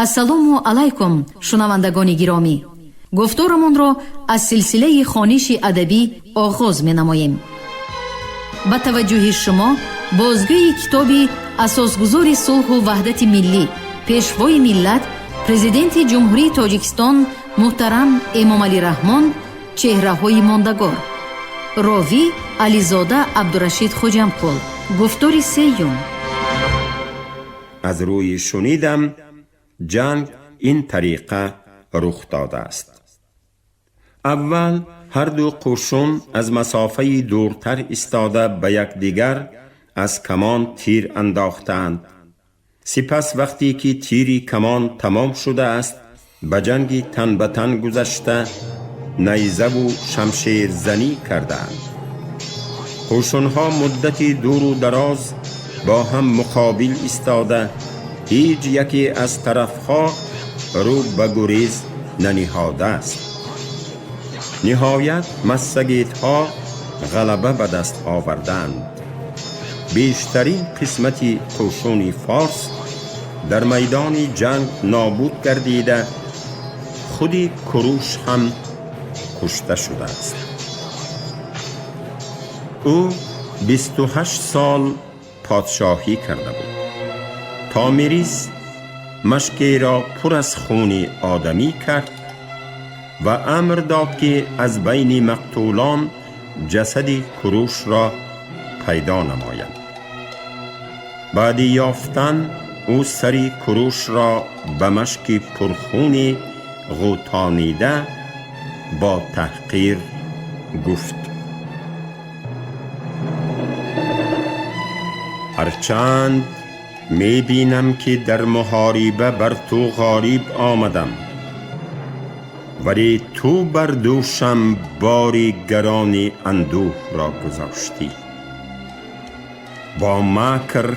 ассалому алайкум шунавандагони гиромӣ. гуфторамонро аз силсилаи хониши адабӣ оғоз менамоем. ба таваҷҷӯҳи шумо бозгӯи китоби асосгузори сулҳу ваҳдати миллӣ, пешвои миллат, президенти ҷумҳурии Тоҷикистон муҳтарам Эмомалӣ Раҳмон, чеҳраҳои мондагор. ровӣ Ализода Абдурашид Хоҷамқул. гуфтори сеюм. از روی شنیدم جنگ این طریقه رخ داده است. اول هر دو قشون از مسافه دورتر ایستاده به یکدیگر از کمان تیر انداختند. سپس وقتی که تیری کمان تمام شده است به جنگی تن به تن گذشته نیزه و شمشیر زنی کردند. قشونها مدتی دور و دراز با هم مقابل ایستاده هیچ یکی از طرفها رو به گریز ننهاده است. نهایت مسگیت‌ها غلبه به دست آوردند. بیشترین قسمت قشون فارس در میدان جنگ نابود گردیده خود کوروش هم کشته شده است. او 28 سال پادشاهی کرده بود. تامیریس مشکی را پر از خون آدمی کرد و امر داد که از بین مقتولان جسد کوروش را پیدا نمایند. بعد یافتن او سری کوروش را به مشکی پرخون غوطانیده با تحقیر گفت: هرچند می بینم که در محاربه بر تو غالب آمدم، ولی تو بر دوشم باری گران اندوه را گذاشتی. با مکر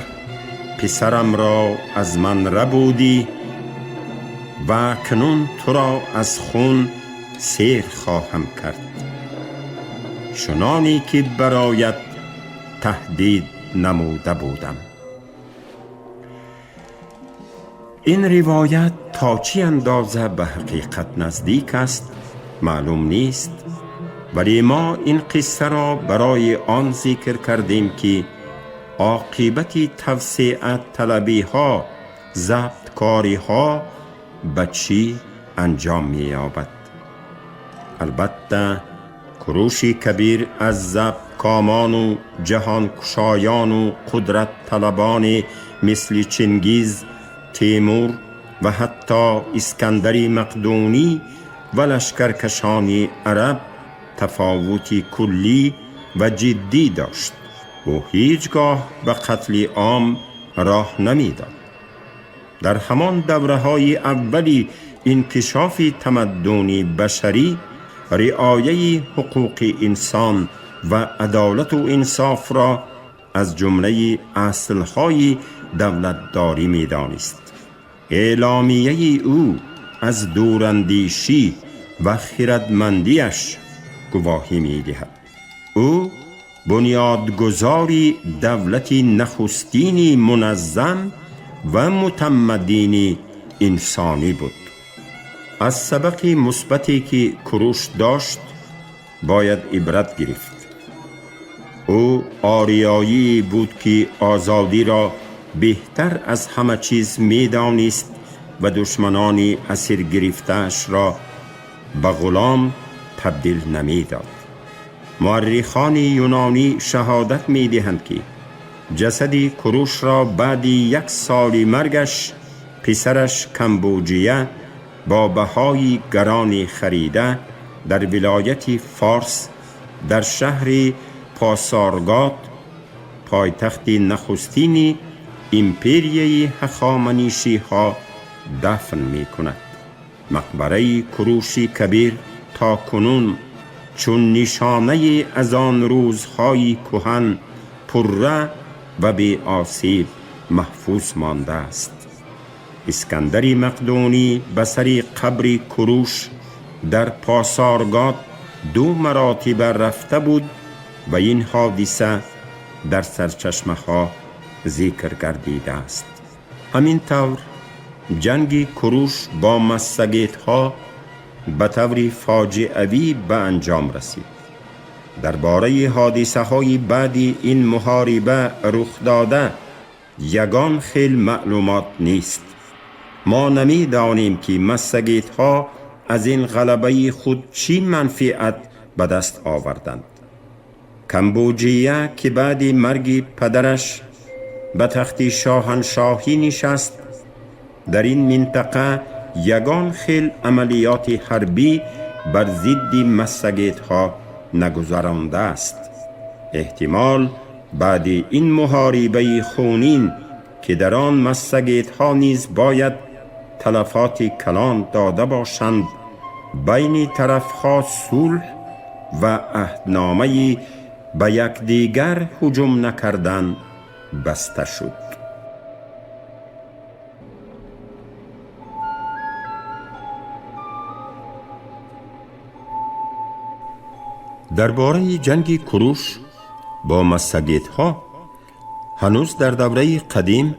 پسرم را از من ربودی و اکنون تو را از خون سیر خواهم کرد، چنانی که برایت تهدید نموده بودم. این روایت تا چی اندازه به حقیقت نزدیک است معلوم نیست، ولی ما این قصه را برای آن ذکر کردیم که عاقبت توسعه طلبی ها، ضبط کاری ها به چی انجام می یابد. البته کوروش کبیر از ضبط کامان و جهان کشایان و قدرت طلبان مثل چنگیز، تیمور و حتی اسکندر مقدونی و لشکرکشان عرب تفاوتی کلی و جدی داشت و هیچگاه به قتل عام راه نمیداد. در همان دوره‌های اولی انکشاف تمدن بشری رعایت حقوق انسان و عدالت و انصاف را از جمله اصل‌های دولتداری می‌دانست. اعلامیه او از دوراندیشی و خردمندیش گواهی می‌دهد. او بنیادگذاری دولت نخستین منظم و متمدن انسانی بود. از سبق مثبتی که کوروش داشت باید عبرت گرفت. او آریایی بود که آزادی را بهتر از همه چیز می‌دانست و دشمنان اسیر گرفته‌اش را به غلام تبدیل نمی‌داد. مورخان یونانی شهادت می‌دهند که جسد کوروش را بعد 1 سال مرگش پسرش کمبوجیه با بهای گران خریده در ولایت فارس در شهر پاسارگاد، پایتخت نخستین امپریای هخامنشی ها دفن می کند. مقبره کوروش کبیر تا کنون چون نشانه از آن روزهای کهن پره و بی آسیب محفوظ مانده است. اسکندر مقدونی به سر قبر کوروش در پاسارگاد 2 مراتب رفته بود و این حادثه در سرچشمه ها ذکر گردیده است. همین طور جنگ کروش با مستگیت ها به طور فاجعه‌ای به انجام رسید. درباره حادثه های بعدی این محاربه رخ داده یگان خیل معلومات نیست. ما نمی دانیم که مستگیت ها از این غلبه خود چی منفعت به دست آوردند. کمبوجیه که بعد مرگ پدرش به تخت شاهنشاهی نشست، در این منطقه یگان خیل عملیات حربی بر ضد مستگیت ها نگذرانده است. احتمال بعد این محاربه خونین که در آن مستگیت ها نیز باید تلفات کلان داده باشند، بین طرفها صلح و عهدنامه به یکدیگر هجوم نکردن بسته شد. درباره جنگ کروش با مستگیت ها هنوز در دوره قدیم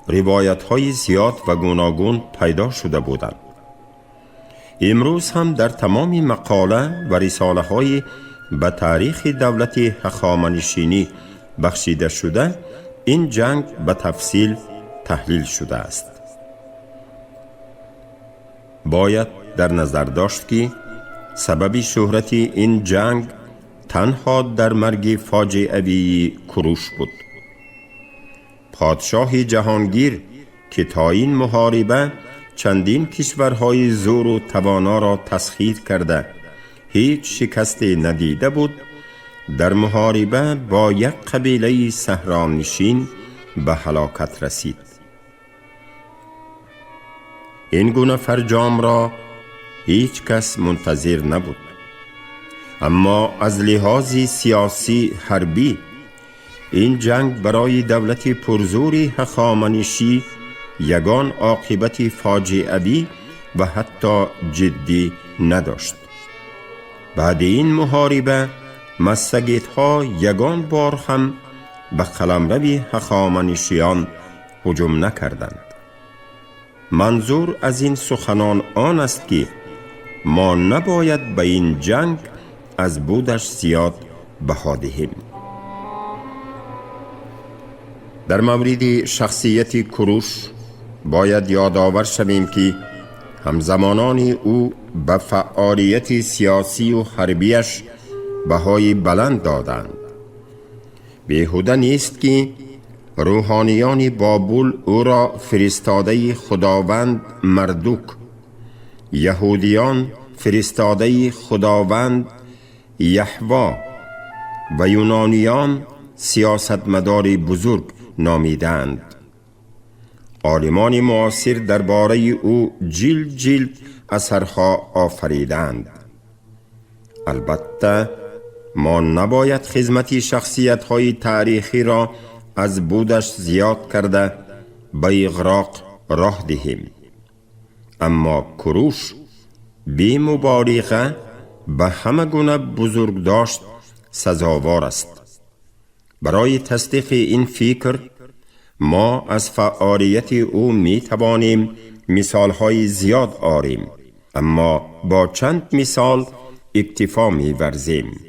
روایت های زیاد و گوناگون پیدا شده بودند. امروز هم در تمام مقاله و رساله های به تاریخ دولت هخامنشیانی بخشیده شده این جنگ به تفصیل تحلیل شده است. باید در نظر داشت که سبب شهرت این جنگ تنها در مرگ فاجعه‌ای کروش بود. پادشاه جهانگیر که تا این محاربه چندین کشورهای زور و توانا را تسخیر کرده هیچ شکستی ندیده بود، در محاربه با یک قبیله صحرانشین به هلاکت رسید. این گونه فرجام را هیچ کس منتظر نبود، اما از لحاظ سیاسی حربی این جنگ برای دولت پرزور هخامنشی یگان عاقبت فاجعه‌ای و حتی جدی نداشت. بعد این محاربه مستگیت ها یگان بار هم به قلمرو هخامنشیان هجوم نکردند. منظور از این سخنان آن است که ما نباید به این جنگ از بودش زیاد بها دهیم. در مورد شخصیت کروش باید یادآور شویم که همزمانان او به فعالیت سیاسی و حربیش بهای بلند دادند. بیهوده نیست که روحانیان بابل او را فرستاده خداوند مردوک، یهودیان فرستاده خداوند یحوا و یونانیان سیاستمدار بزرگ نامیدند. عالمان معاصر درباره او جلد جلد اثرها آفریدند. البته ما نباید خدمت شخصیت‌های تاریخی را از بودش زیاد کرده به اغراق راه دهیم. اما کروش بی مبالغه به همه گونه بزرگ داشت سزاوار است. برای تصدیق این فکر ما از فعالیت او می توانیم مثالهای زیاد آریم، اما با چند مثال اکتفا می ورزیم.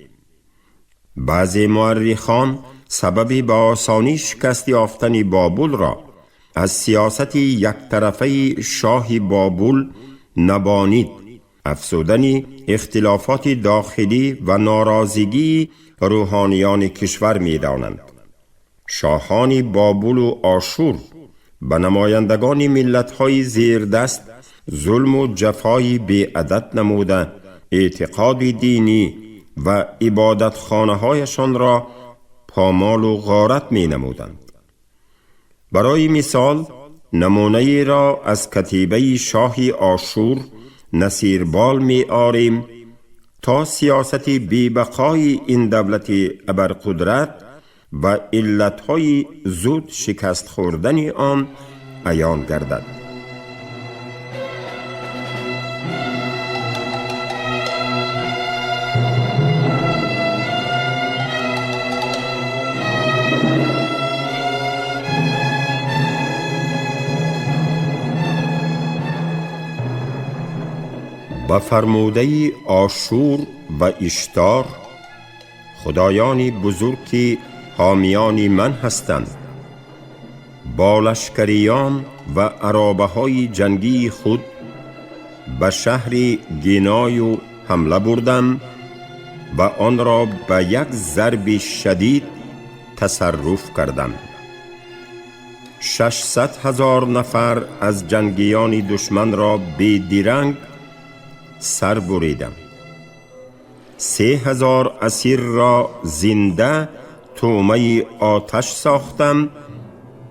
بعضی مورخان سبب به آسانی شکست یافتن بابل را از سیاست یک طرفه شاه بابل نبانید افزودن اختلافات داخلی و ناراضگی روحانیان کشور می دانند. شاهان بابل و آشور به نمایندگان ملت‌های زیردست ظلم و جفای بی‌عدد نموده اعتقاد دینی و عبادت خانه‌هایشان را پامال و غارت می نمودند. برای مثال نمونه را از کتیبه شاه آشور نصیربال می آریم تا سیاست بی بقای این دولت ابرقدرت و علتهای زود شکست خوردن آن عیان گردد. و فرموده آشور و اشتار خدایانی بزرگی حامیان من هستند. با لشکریان و عرابه های جنگی خود به شهر گینایو حمله بردم و آن را به یک ضرب شدید تصرف کردم. 600,000 نفر از جنگیان دشمن را بی درنگ سر بریدم. 3,000 اسیر را زنده طعمه آتش ساختم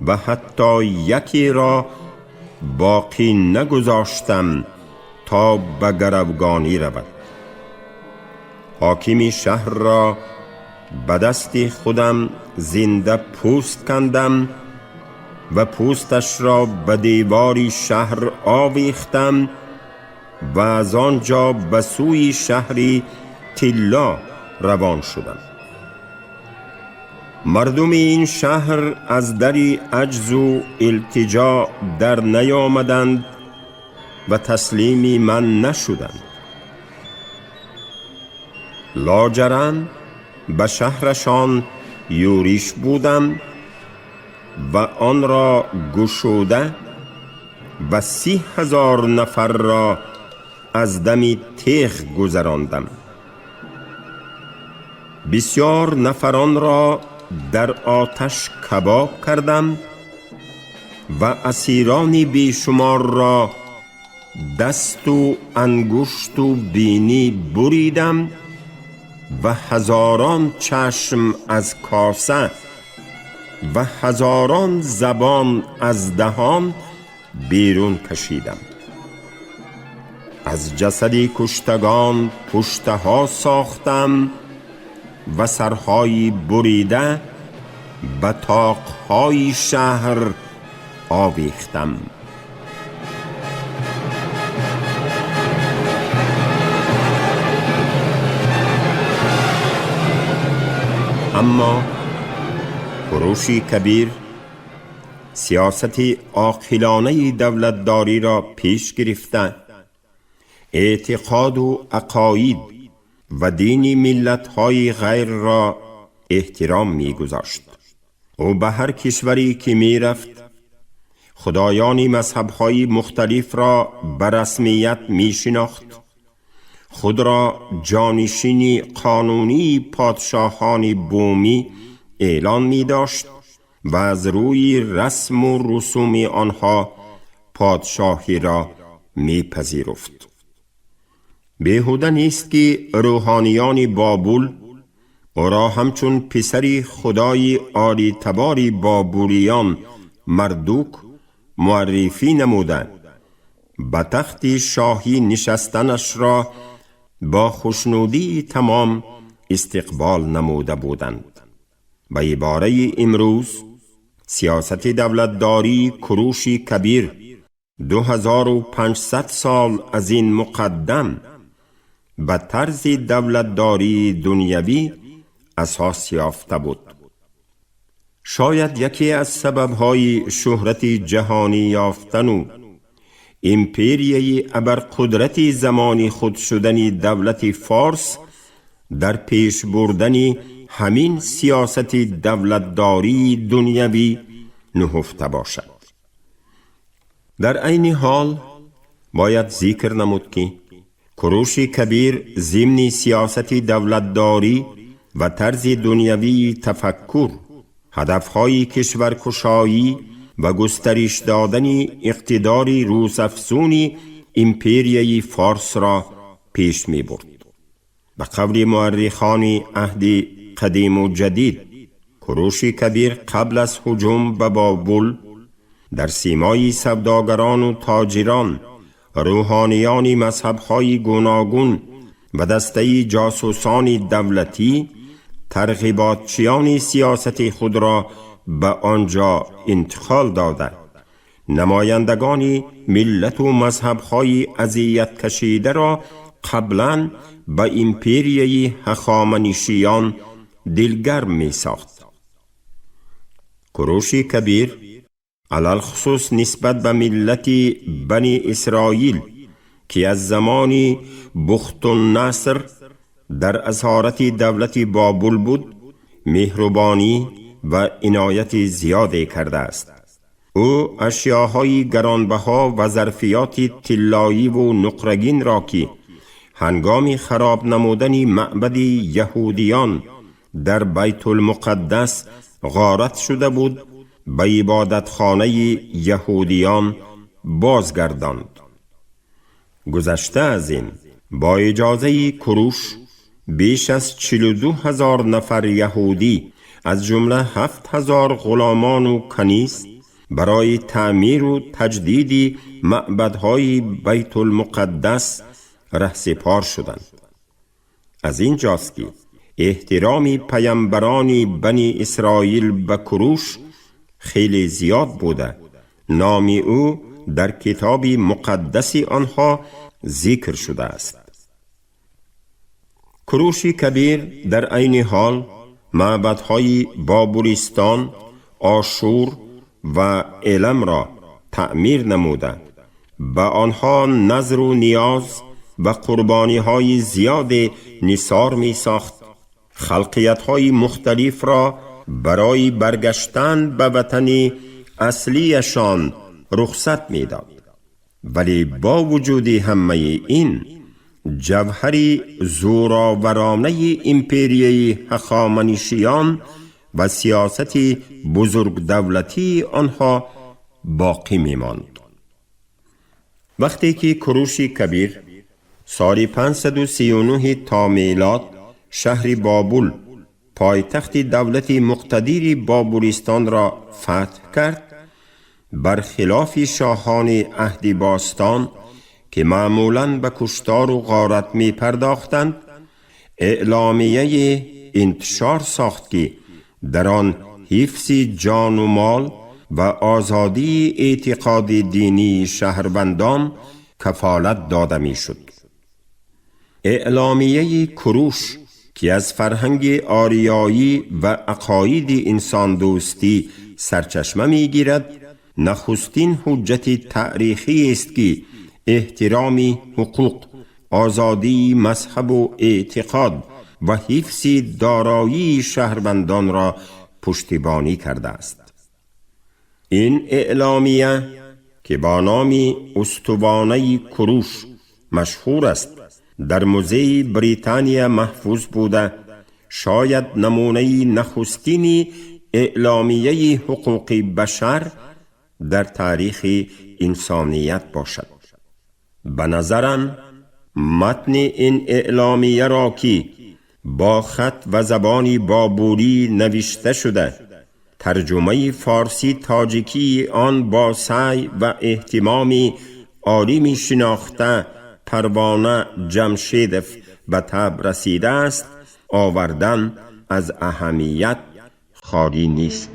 و حتی یکی را باقی نگذاشتم تا به گروگانی رود. حاکم شهر را به دست خودم زنده پوست کندم و پوستش را به دیوار شهر آویختم و از آنجا به سوی شهر تلا روان شدم. مردم این شهر از در عجز و التجا در نیامدند و تسلیم من نشدند. لاجرم به شهرشان یوریش بودم و آن را گشوده و 30,000 نفر را از دم تیغ گذراندم. بسیار نفران را در آتش کباب کردم و اسیران بیشمار را دست و انگشت و بینی بریدم و هزاران چشم از کاسه و هزاران زبان از دهان بیرون کشیدم. از جسد کشتگان پشته ها ساختم و سرهای بریده به طاقهای شهر آویختم. اما کوروش کبیر سیاست عاقلانه دولتداری را پیش گرفته، اعتقاد و عقاید و دین ملت‌های غیر را احترام می‌گذاشت. او به هر کشوری که می‌رفت خدایان مذهب‌های مختلف را به رسمیت می‌شناخت، خود را جانشین قانونی پادشاهان بومی اعلان می‌داشت و از روی رسم و رسوم آنها پادشاهی را می‌پذیرفت. بیهوده نیست که روحانیان بابل او را همچون پسری خدای عالی تبار بابلیان مردوک معرفی نموده به تخت شاهی نشستنش را با خوشنودی تمام استقبال نموده بودند. به عباره امروز سیاست دولتداری کوروش کبیر 2500 سال از این مقدم به طرز دولتداری دنیوی اساس یافته بود. شاید یکی از سببهای شهرت جهانی یافتن و امپریای ابرقدرت زمانی خود شدن دولت فارس در پیش بردن همین سیاست دولتداری دنیوی نهفته باشد. در عین حال باید ذکر نمود که کوروش کبیر ضمن سیاست دولتداری و طرز دنیوی تفکر، هدفهای کشورکشایی و گسترش دادن اقتدار روزافزون امپریای فارس را پیش می برد. به قول مورخان عهد قدیم و جدید، کوروش کبیر قبل از هجوم به بابل در سیمای سوداگران و تاجران، روحانیان مذهب‌های گوناگون و دسته جاسوسان دولتی ترغیباتچیان سیاست خود را به آنجا انتقال داده، نمایندگان ملت و مذهب‌های اذیت کشیده را قبلاً به امپریای هخامنشیان دلگرم می ساخت. کوروش کبیر علال خصوص نسبت به ملت بنی اسرائیل که از زمانی بخت النصر در اسارت دولت بابل بود مهربانی و عنایت زیادی کرده است. او اشیاهای گرانبها و ظرفیات طلایی و نقرگین را که هنگام خراب نمودن معبد یهودیان در بیت المقدس غارت شده بود به عبادتخانه یهودیان بازگرداند. گذشته از این با اجازه کوروش بیش از 42,000 نفر یهودی از جمله 7,000 غلامان و کنیز برای تعمیر و تجدید معبدهای بیت المقدس رهسپار شدند. از این جاست که احترام پیامبران بنی اسرائیل به کوروش خیلی زیاد بوده. نام او در کتاب مقدس آنها ذکر شده است. کوروش کبیر در عین حال معبدهای بابلیستان، آشور و الم را تعمیر نموده. به آنها نذر و نیاز و قربانی های زیاد نثار می ساخت. خلقیت های مختلف را برای برگشتن به وطن اصلیشان رخصت می داد. ولی با وجود همه این، جوهری زورآورانه امپریای هخامنشیان و سیاست بزرگ دولتی آنها باقی می ماند. وقتی که کوروش کبیر سال 539 تا میلاد شهر بابل پایتخت دولت مقتدر بابلیستان را فتح کرد، برخلاف شاهان عهد باستان که معمولاً به کشتار و غارت می پرداختند، اعلامیه انتشار ساخت که در آن حفظ جان و مال و آزادی اعتقاد دینی شهروندان کفالت داده می شد. اعلامیه کوروش که از فرهنگ آریایی و عقاید انسان دوستی سرچشمه می گیرد، نخستین حجت تاریخی است که احترام حقوق، آزادی مذهب و اعتقاد و حفظ دارایی شهروندان را پشتیبانی کرده است. این اعلامیه که با نام استوانه کوروش مشهور است، در موزه بریتانیا محفوظ بوده، شاید نمونه نخستین اعلامیه حقوق بشر در تاریخ انسانیت باشد. به نظرم متن این اعلامیه را که با خط و زبان بابلی نوشته شده، ترجمه فارسی تاجیکی آن با سعی و اهتمام عالمی شناخته پروانه جمشیدف به طب رسیده است، آوردن از اهمیت خالی نیست.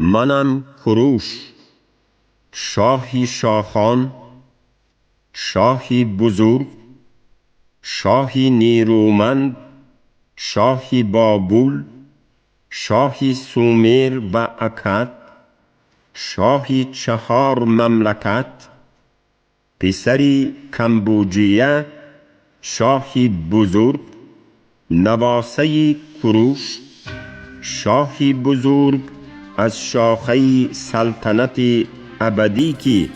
منم کوروش، شاهی شاهان، شاهی بزرگ، شاهی نیرومند، شاهی بابل، شاهی سومر و اکد، شاهی 4 مملکت، پسری کمبوجیه، شاهی بزرگ، نواسه کوروش، شاهی بزرگ از شاخه سلطنت ابدی که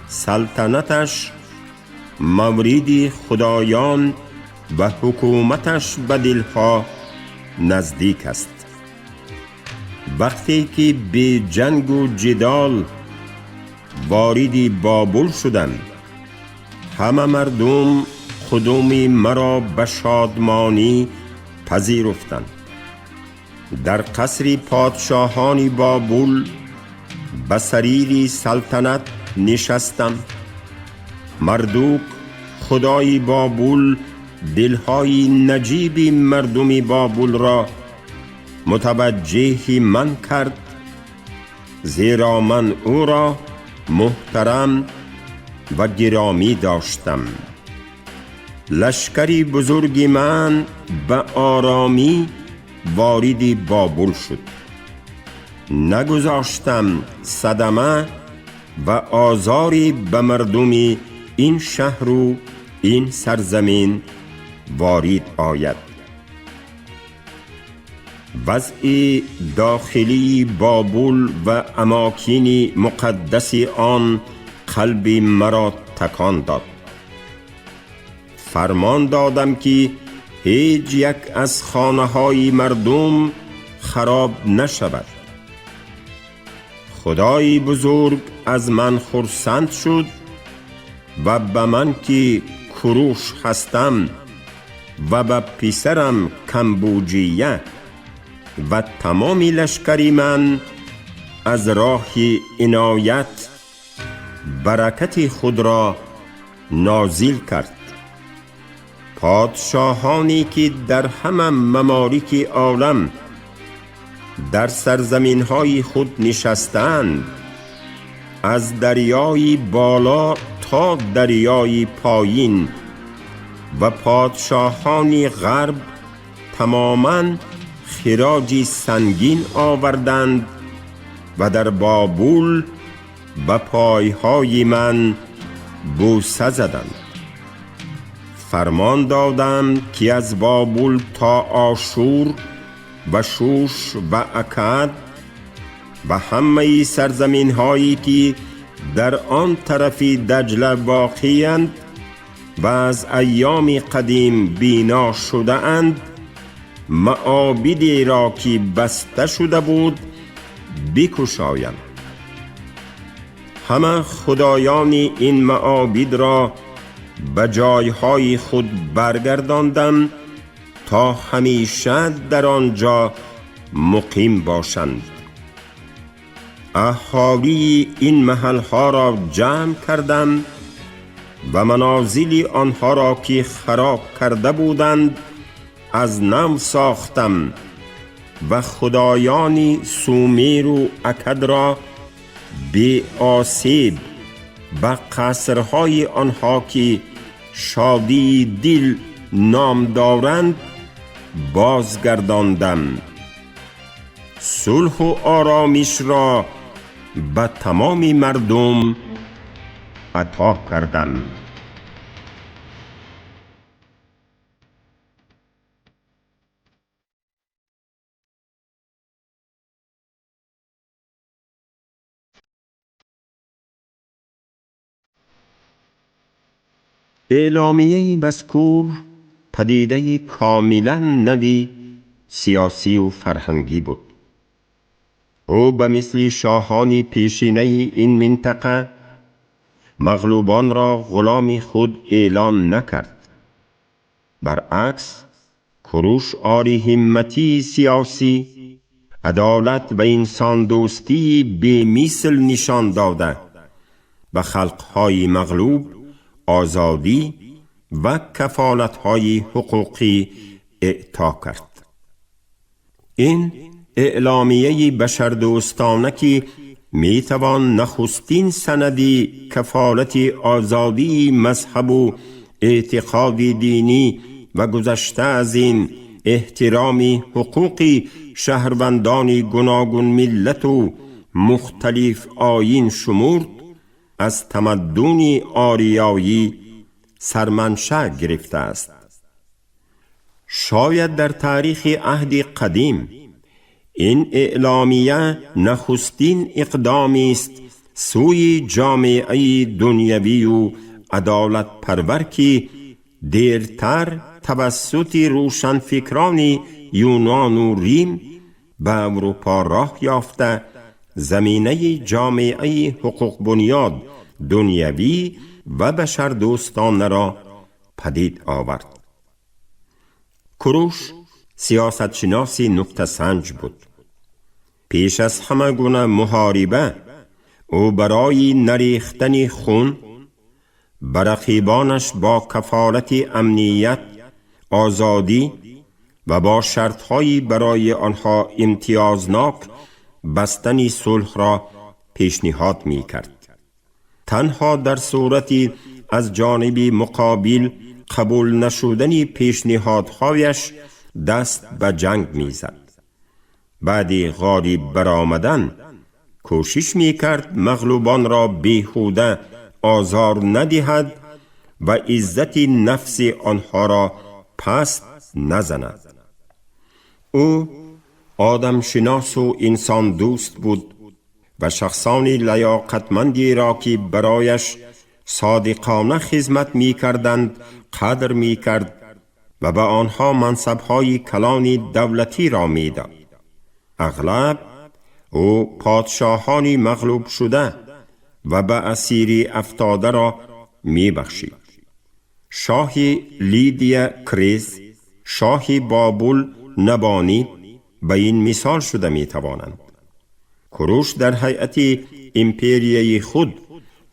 سلطنتش مورد خدایان و حکومتش به دلها نزدیک است. وقتی که به جنگ و جدال وارد بابل شدند، همه مردم قدوم مرا به شادمانی پذیرفتند. در قصر پادشاهان بابل به سریر سلطنت نشستم. مردوک خدای بابل دلهای نجیب مردم بابل را متوجه من کرد، زیرا من او را محترم و گرامی داشتم. لشکری بزرگی من به آرامی وارد بابل شد. نگذاشتم صدمه و آزاری به مردم این شهر و این سرزمین وارد آید. وضع داخلی بابل و اماکن مقدس آن قلب مرا تکان داد. فرمان دادم که هیچ یک از خانه های مردم خراب نشود. خدای بزرگ از من خرسند شد و به من که کروش هستم و به پسرم کمبوجیه و تمام لشکری من از راه عنایت برکت خود را نازل کرد. پادشاهانی که در همه ممالک عالم در سرزمین های خود نشستند، از دریای بالا تا دریای پایین و پادشاهان غرب تماماً خراج سنگین آوردند و در بابل به پایهای من بوسه زدند. فرمان دادم که از بابل تا آشور و شوش و اکد و همه سرزمین هایی که در آن طرف دجله واقع‌اند و از ایام قدیم بینا شده اند، معابدی را که بسته شده بود بکشایم. همه خدایان این معابد را به جایهای خود برگرداندم تا همیشه در آنجا مقیم باشند. اهالی این محلها را جمع کردم و منازل آنها را که خراب کرده بودند از نو ساختم و خدایان سومیر و اکد را به آسیب و قصرهای آنها که شادی دل نام دارند بازگرداندم. صلح و آرامش را به تمام مردم عطا کردم. اعلامیه مذکور پدیده کاملا نوی سیاسی و فرهنگی بود. او به مثل شاهان پیشینه این منطقه مغلوبان را غلام خود اعلان نکرد. برعکس کروش آری همتی سیاسی، عدالت و انسان دوستی به مثل نشان داده و خلقهای مغلوب آزادی و کفالت‌های حقوقی اعطا کرد. این اعلامیه بشردوستانه که میتوان نخستین سندی کفالت آزادی مذهب و اعتقاد دینی و گذشته از این احترام حقوق شهروندان گوناگون ملت و مختلف آیین شمرد، از تمدن آریایی سرمنشأ گرفته است. شاید در تاریخ عهد قدیم این اعلامیه نخستین اقدامی است سوی جامعه دنیوی و عدالت پرور که دیرتر توسط روشنفکران یونان و ریم به اروپا راه یافته زمینه جامعه حقوق بنیاد دنیوی و بشردوستانه را پدید آورد. کروش سیاستشناس نکته سنج بود. پیش از همه گونه محاربه او برای نریختن خون بر رقیبانش با کفالت امنیت، آزادی و با شرطهایی برای آنها امتیازناک بستن صلح را پیشنهاد می کرد. تنها در صورتی از جانب مقابل قبول نشدن پیشنهادهایش دست به جنگ میزد. بعدی غالب برآمدن کوشش میکرد مغلوبان را بیهوده آزار ندهد و عزت نفس آنها را پست نزند. او آدم شناس و انسان دوست بود و شخصان لیاقتمندی را که برایش صادقانه خدمت می کردند قدر می کرد و به آنها منصب‌های کلان دولتی را می داد. اغلب او پادشاهانی مغلوب شده و به اسیری افتاده را می بخشید. شاه لیدیا کریز، شاه بابل نبانی به این مثال شده می توانند. کوروش در هیئت امپریای خود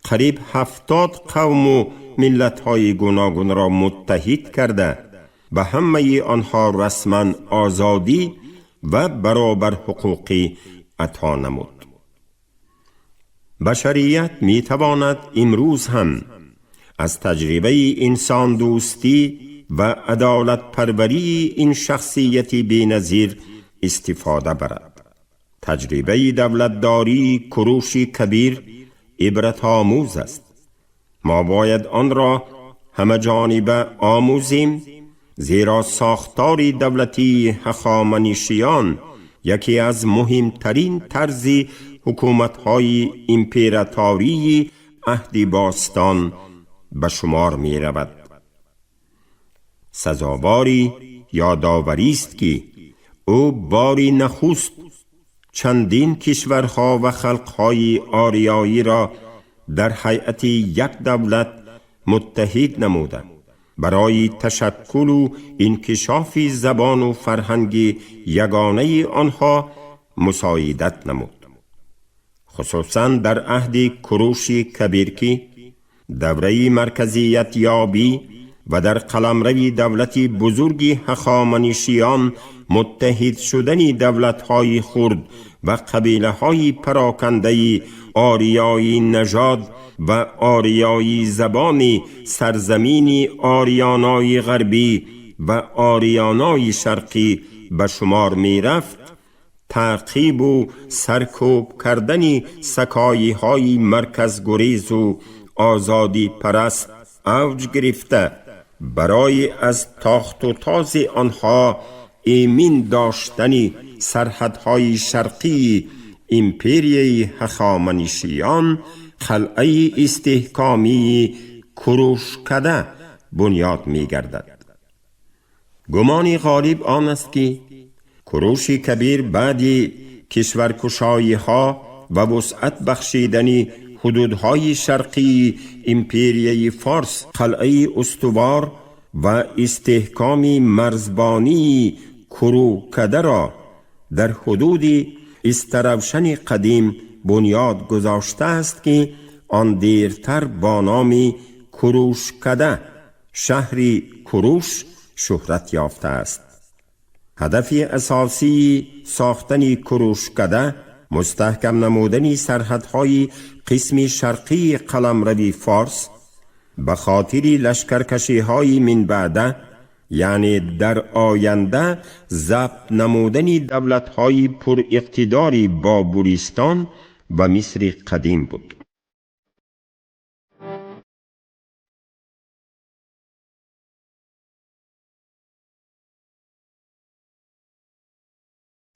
قریب 70 قوم و ملت‌های گوناگون را متحد کرده و همه آنها رسما آزادی و برابر حقوقی عطا نمود. بشریت می تواند امروز هم از تجربه انسان دوستی و عدالت پروری این شخصیت بی‌نظیر استفاده برد. تجربه دولتداری کوروش کبیر عبرت آموز است. ما باید آن را همه جانبه آموزیم، زیرا ساختار دولتی هخامنشیان یکی از مهمترین طرز حکومت‌های امپراتوری عهد باستان به شمار می رود. سزاواری یادآوری است که او باری نخست چندین کشورها و خلقهای آریایی را در هیئت یک دولت متحد نموده برای تشکل و انکشاف زبان و فرهنگ یگانه آنها مساعدت نمود. خصوصا در عهد کوروش کبیر که دوره مرکزیت یابی و در قلمرو دولت بزرگ هخامنشیان متحد شدن دولت‌های خرد و قبیله‌های پراکنده آریایی نژاد و آریایی زبان سرزمین آریانای غربی و آریانای شرقی به شمار می رفت، تعقیب و سرکوب کردن سکایی‌های مرکز گریز و آزادی پرست اوج گرفته برای از تاخت و تاز آنها ایمن داشتن سرحدهای شرقی امپریای هخامنشیان قلعه استحکامی کوروشکده بنیاد می گردد. گمان غالب آن است که کوروش کبیر بعد کشورکشایی ها و وسعت بخشیدن حدودهای شرقی امپریای فارس قلعه استوار و استحکام مرزبانی کوروکده را در حدود استروشن قدیم بنیاد گذاشته است که آن دیرتر با نام کوروشکده شهری کوروش شهرت یافته است. هدف اساسی ساختن کوروشکده مستحکم نمودن سرحدهای قسم شرقی قلمرو فارس به خاطر لشکرکشی‌های من بعده، یعنی در آینده ضبط نمودن دولت‌های پر اقتدار بابلیستان و مصر قدیم بود.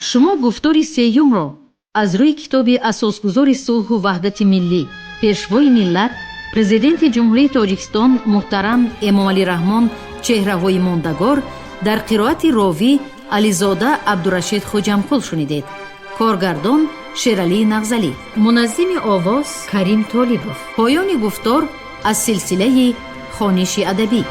شما گفتار سیوم را از روی کتاب اساسگذار صلح و وحدت ملی، پیشوای ملت، پرزیدنت جمهوری تاجیکستان محترم امامعلی رحمان چهره‌های ماندگار در قرائت راوی علیزاده عبدالرشید خوجمقل شنیدید. کارگردان شیرعلی نغزلی، منظم آواز کریم طالبوف. پایان گفتار از سلسله خوانش ادبی.